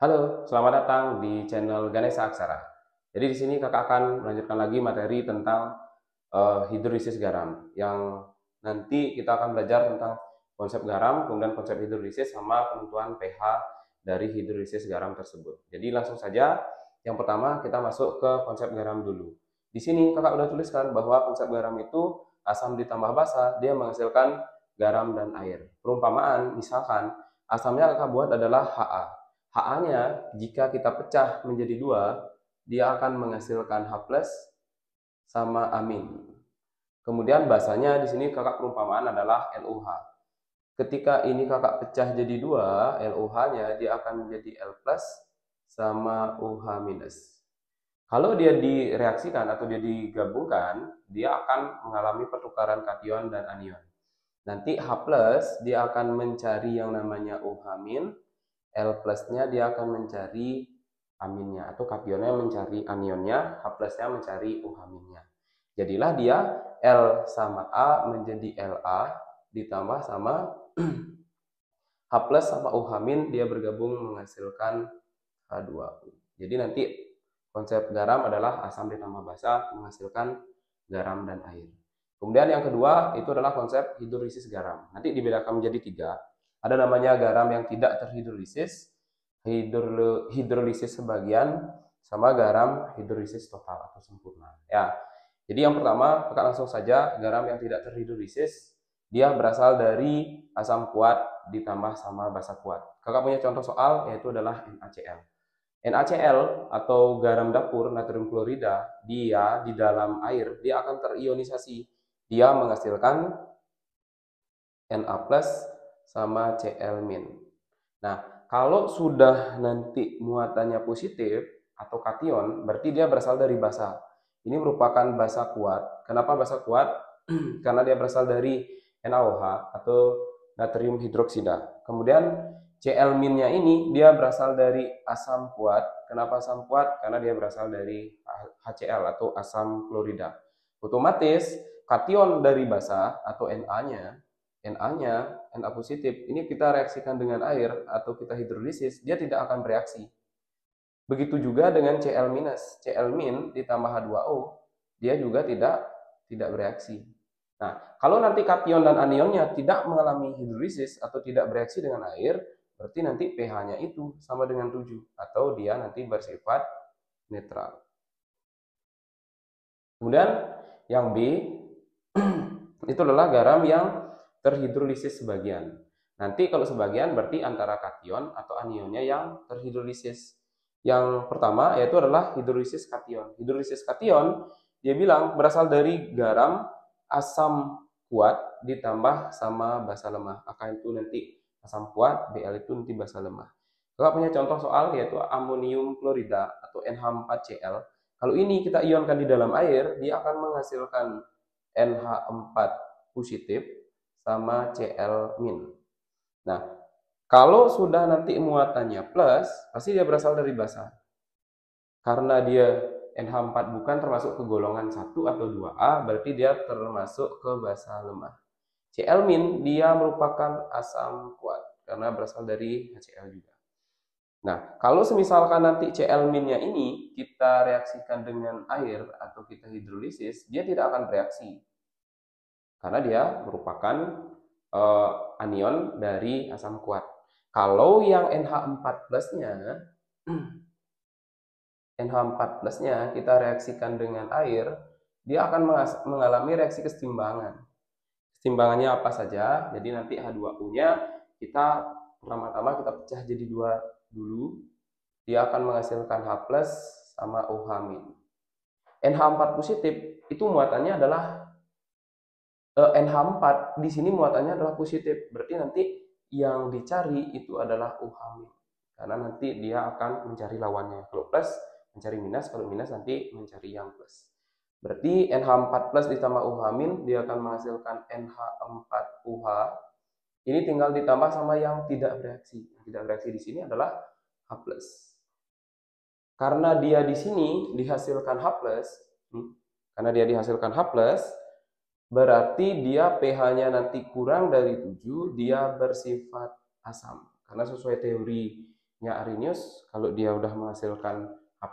Halo, selamat datang di channel Ganesha Aksara. Jadi di sini kakak akan melanjutkan lagi materi tentang hidrolisis garam, yang nanti kita akan belajar tentang konsep garam, kemudian konsep hidrolisis sama penentuan pH dari hidrolisis garam tersebut. Jadi langsung saja, yang pertama kita masuk ke konsep garam dulu. Di sini kakak udah tuliskan bahwa konsep garam itu asam ditambah basa, dia menghasilkan garam dan air. Perumpamaan, misalkan asamnya kakak buat adalah Ha. Ha-nya jika kita pecah menjadi dua, dia akan menghasilkan H+ sama amin. Kemudian basanya di sini kakak perumpamaan adalah LUH. Ketika ini kakak pecah jadi dua, LUH-nya dia akan menjadi L+ sama UH-. Kalau dia direaksikan atau dia digabungkan, dia akan mengalami pertukaran kation dan anion. Nanti H+ dia akan mencari yang namanya UH-, L+-nya dia akan mencari aminnya, atau kationnya mencari anionnya, H+-nya mencari UH-nya. Jadilah dia L sama A menjadi La ditambah sama H+ sama UH- dia bergabung menghasilkan H2O. Jadi nanti konsep garam adalah asam ditambah basa menghasilkan garam dan air. Kemudian yang kedua itu adalah konsep hidrolisis garam. Nanti dibedakan menjadi tiga. Ada namanya garam yang tidak terhidrolisis, hidrolisis sebagian, sama garam hidrolisis total atau sempurna. Ya. Jadi yang pertama, kita langsung saja garam yang tidak terhidrolisis, dia berasal dari asam kuat ditambah sama basa kuat. Kakak punya contoh soal yaitu adalah NaCl. NaCl atau garam dapur natrium klorida, dia di dalam air dia akan terionisasi. Dia menghasilkan Na+ sama Cl-. Nah, kalau sudah nanti muatannya positif atau kation, berarti dia berasal dari basa. Ini merupakan basa kuat. Kenapa basa kuat? Karena dia berasal dari NaOH atau natrium hidroksida. Kemudian Cl-nya ini dia berasal dari asam kuat. Kenapa asam kuat? Karena dia berasal dari HCl atau asam klorida. Otomatis kation dari basa atau Na positif, ini kita reaksikan dengan air atau kita hidrolisis, dia tidak akan bereaksi. Begitu juga dengan Cl-, Cl- ditambah H2O, dia juga tidak bereaksi. Nah, kalau nanti kation dan anionnya tidak mengalami hidrolisis atau tidak bereaksi dengan air, berarti nanti pH-nya itu sama dengan 7 atau dia nanti bersifat netral. Kemudian yang B itu adalah garam yang terhidrolisis sebagian. Nanti kalau sebagian berarti antara kation atau anionnya yang terhidrolisis. Yang pertama yaitu adalah hidrolisis kation. Hidrolisis kation dia bilang berasal dari garam asam kuat ditambah sama basa lemah. Maka itu nanti asam kuat, Bl itu nanti basa lemah. Kita punya contoh soal yaitu amonium klorida atau NH4Cl. Kalau ini kita ionkan di dalam air, dia akan menghasilkan NH4 positif sama Cl-. Nah, kalau sudah nanti muatannya plus, pasti dia berasal dari basa. Karena dia NH4 bukan termasuk ke golongan 1 atau 2A, berarti dia termasuk ke basa lemah. Cl- dia merupakan asam kuat, karena berasal dari HCl juga. Nah, kalau semisalkan nanti Cl-nya ini kita reaksikan dengan air atau kita hidrolisis, dia tidak akan bereaksi. Karena dia merupakan anion dari asam kuat. Kalau yang NH4+-nya NH4+-nya kita reaksikan dengan air, dia akan mengalami reaksi kesetimbangan. Kesetimbangannya apa saja? Jadi nanti H2O-nya kita pertama-tama kita pecah jadi dua dulu. Dia akan menghasilkan H+ sama OH-. NH4 positif itu muatannya adalah NH4 di sini muatannya adalah positif. Berarti nanti yang dicari itu adalah OH-. Karena nanti dia akan mencari lawannya. Kalau plus mencari minus, kalau minus nanti mencari yang plus. Berarti NH4 plus ditambah OH- dia akan menghasilkan NH4OH. Ini tinggal ditambah sama yang tidak bereaksi. Yang tidak bereaksi di sini adalah H+. Karena dia di sini dihasilkan H+, karena dia dihasilkan H+, berarti dia pH-nya nanti kurang dari 7, dia bersifat asam. Karena sesuai teori Arrhenius kalau dia udah menghasilkan H+,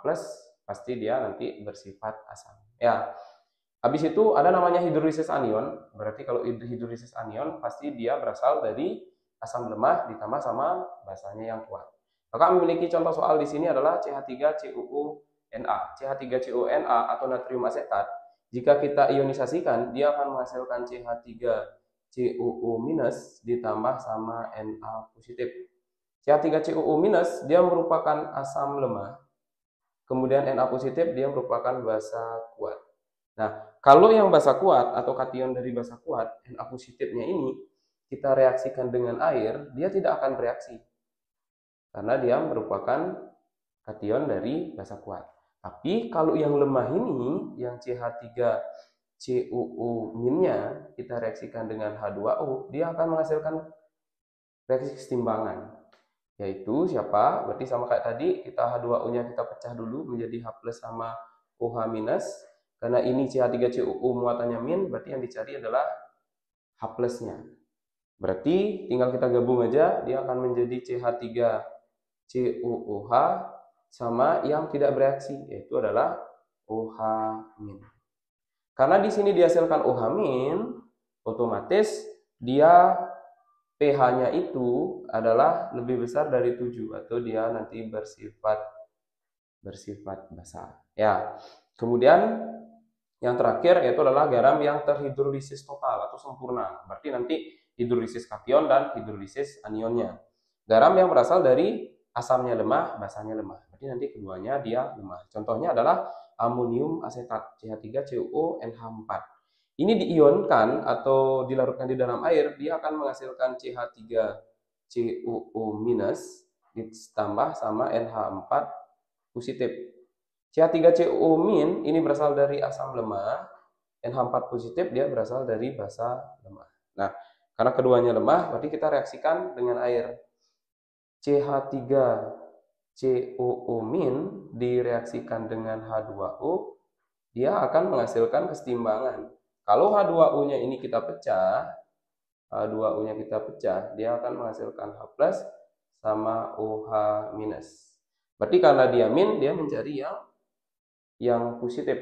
pasti dia nanti bersifat asam. Ya. Habis itu ada namanya hidrolisis anion. Berarti kalau hidrolisis anion pasti dia berasal dari asam lemah ditambah sama basanya yang kuat. Maka memiliki contoh soal di sini adalah CH3CuO Na. CH3CuONa atau natrium asetat, jika kita ionisasikan, dia akan menghasilkan CH3CuO- ditambah sama Na positif. CH3CuO- dia merupakan asam lemah, kemudian Na positif dia merupakan basa kuat. Nah, kalau yang basa kuat atau kation dari basa kuat, Na positifnya ini kita reaksikan dengan air, dia tidak akan bereaksi. Karena dia merupakan kation dari basa kuat. Tapi kalau yang lemah ini, yang CH3CuO-nya kita reaksikan dengan H2O, dia akan menghasilkan reaksi kesetimbangan. Yaitu siapa? Berarti sama kayak tadi, kita H2O-nya kita pecah dulu menjadi H+ sama OH-. Karena ini CH3CuO muatannya min, berarti yang dicari adalah H+-nya. Berarti tinggal kita gabung aja, dia akan menjadi CH3CuOH sama yang tidak bereaksi, yaitu adalah OH-. Karena di sini dihasilkan OH-, otomatis dia pH-nya itu adalah lebih besar dari 7 atau dia nanti bersifat basa. Ya. Kemudian yang terakhir yaitu adalah garam yang terhidrolisis total atau sempurna. Berarti nanti hidrolisis kation dan hidrolisis anionnya. Garam yang berasal dari asamnya lemah, basanya lemah. Berarti nanti keduanya dia lemah. Contohnya adalah amonium asetat CH3CuONH4. Ini diionkan atau dilarutkan di dalam air, dia akan menghasilkan CH3CuO- ditambah sama NH4 positif. CH3CuO- ini berasal dari asam lemah, NH4 positif dia berasal dari basa lemah. Nah, karena keduanya lemah, berarti kita reaksikan dengan air. CH3CuO- direaksikan dengan H2O, dia akan menghasilkan kesetimbangan. Kalau H2O-nya ini kita pecah, dia akan menghasilkan H+ sama OH-. Berarti karena dia min, dia mencari yang positif.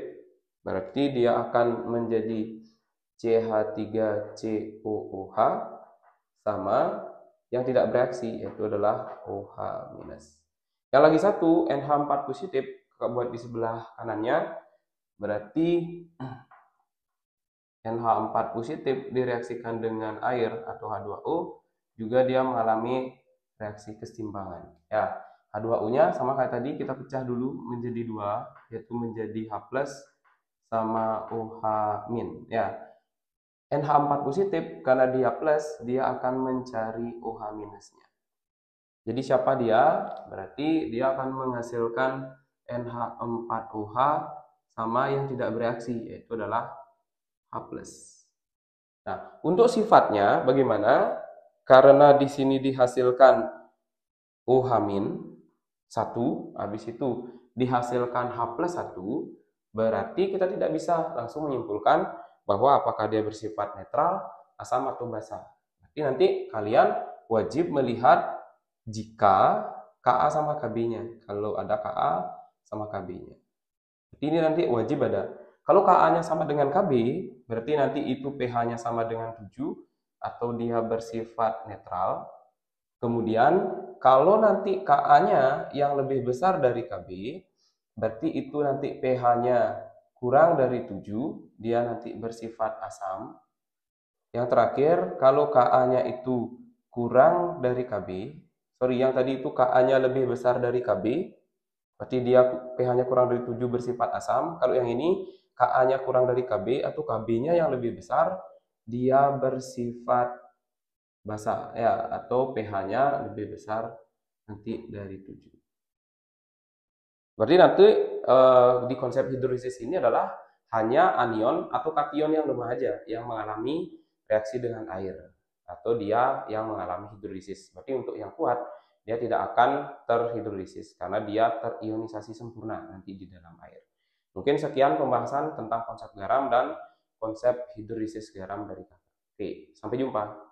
Berarti dia akan menjadi CH3CuOH sama yang tidak bereaksi, yaitu adalah OH-. Yang lagi satu, NH4 positif, buat di sebelah kanannya, berarti NH4 positif direaksikan dengan air atau H2O, juga dia mengalami reaksi kesetimbangan. Ya, H2O-nya sama kayak tadi, kita pecah dulu menjadi 2, yaitu menjadi H+ sama OH-. Ya, NH4 positif karena dia plus, dia akan mencari OH-nya. Jadi siapa dia? Berarti dia akan menghasilkan NH4OH sama yang tidak bereaksi, yaitu adalah H+. Nah, untuk sifatnya bagaimana? Karena di sini dihasilkan OH-1, habis itu dihasilkan H+1, berarti kita tidak bisa langsung menyimpulkan bahwa apakah dia bersifat netral, asam atau basa. Berarti nanti kalian wajib melihat jika Ka sama Kb-nya. Kalau ada Ka sama Kb-nya. Ini nanti wajib ada. Kalau Ka-nya sama dengan Kb, berarti nanti itu pH-nya sama dengan 7 atau dia bersifat netral. Kemudian kalau nanti Ka-nya yang lebih besar dari Kb, berarti itu nanti pH-nya kurang dari 7, dia nanti bersifat asam. Yang terakhir, kalau Ka-nya itu kurang dari Kb, yang tadi itu Ka-nya lebih besar dari Kb, berarti dia pH-nya kurang dari 7 bersifat asam. Kalau yang ini Ka-nya kurang dari Kb atau Kb-nya yang lebih besar, dia bersifat basa ya, atau pH-nya lebih besar nanti dari 7. Berarti nanti di konsep hidrolisis ini adalah hanya anion atau kation yang lemah aja yang mengalami reaksi dengan air, atau dia yang mengalami hidrolisis. Berarti untuk yang kuat, dia tidak akan terhidrolisis karena dia terionisasi sempurna nanti di dalam air. Mungkin sekian pembahasan tentang konsep garam dan konsep hidrolisis garam dari kakak. Oke, sampai jumpa.